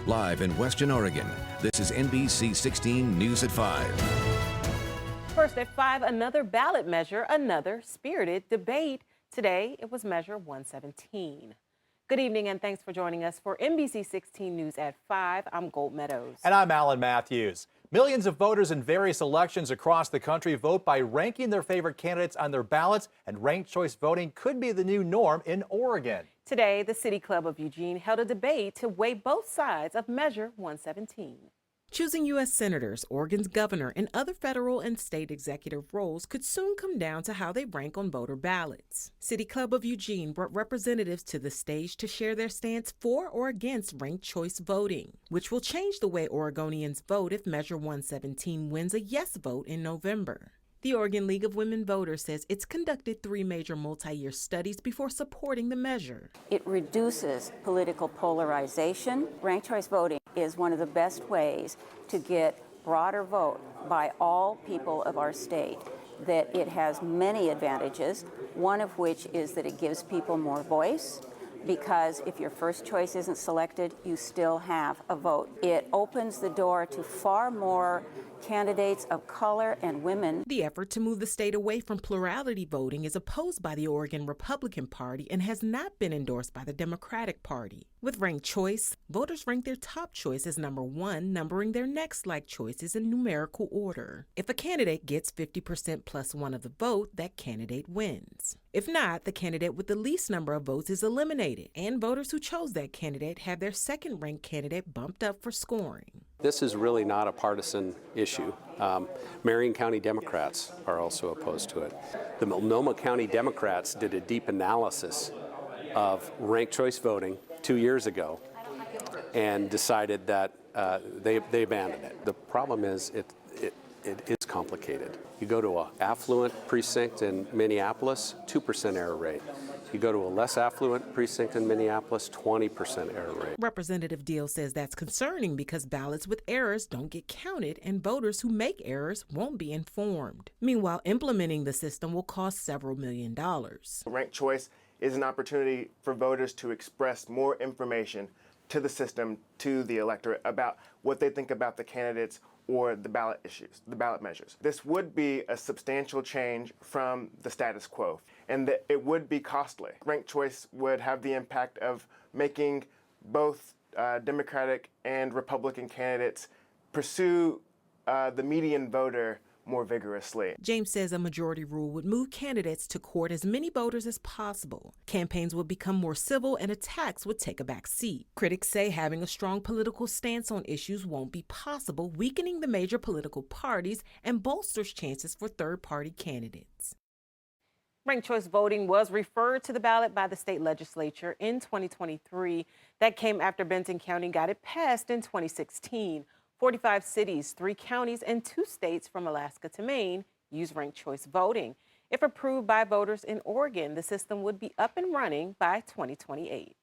Live in Western Oregon, this is NBC 16 News at 5. First at 5, another ballot measure, another spirited debate. Today, it was Measure 117. Good evening and thanks for joining us for NBC 16 News at 5. I'm Gold Meadows. And I'm Alan Matthews. Millions of voters in various elections across the country vote by ranking their favorite candidates on their ballots, and ranked choice voting could be the new norm in Oregon. Today, the City Club of Eugene held a debate to weigh both sides of Measure 117. Choosing U.S. senators, Oregon's governor, and other federal and state executive roles could soon come down to how they rank on voter ballots. City Club of Eugene brought representatives to the stage to share their stance for or against ranked choice voting, which will change the way Oregonians vote if Measure 117 wins a yes vote in November. The Oregon League of Women Voters says it's conducted 3 major multi-year studies before supporting the measure. It reduces political polarization. Ranked choice voting is one of the best ways to get broader vote by all people of our state. That it has many advantages, one of which is that it gives people more voice, because if your first choice isn't selected, you still have a vote. It opens the door to far more candidates of color and women. The effort to move the state away from plurality voting is opposed by the Oregon Republican Party and has not been endorsed by the Democratic Party. With ranked choice, voters rank their top choice as number 1, numbering their next like choices in numerical order. If a candidate gets 50% plus 1 of the vote, that candidate wins. If not, the candidate with the least number of votes is eliminated, and voters who chose that candidate have their second-ranked candidate bumped up for scoring. This is really not a partisan issue. Marion County Democrats are also opposed to it. The Multnomah County Democrats did a deep analysis of ranked choice voting 2 years ago and decided that they abandoned it. The problem is it is complicated. You go to an affluent precinct in Minneapolis, 2% error rate. You go to a less affluent precinct in Minneapolis, 20% error rate. Representative Deal says that's concerning because ballots with errors don't get counted and voters who make errors won't be informed. Meanwhile, implementing the system will cost several $millions. Ranked choice is an opportunity for voters to express more information to the system, to the electorate, about what they think about the candidates or the ballot issues, the ballot measures. This would be a substantial change from the status quo, and that it would be costly. Ranked choice would have the impact of making both Democratic and Republican candidates pursue the median voter more vigorously. James says a majority rule would move candidates to court as many voters as possible. Campaigns would become more civil and attacks would take a back seat. Critics say having a strong political stance on issues won't be possible, weakening the major political parties and bolsters chances for third-party candidates. Ranked choice voting was referred to the ballot by the state legislature in 2023. That came after Benton County got it passed in 2016. 45 cities, 3 counties, and 2 states from Alaska to Maine use ranked choice voting. If approved by voters in Oregon, the system would be up and running by 2028.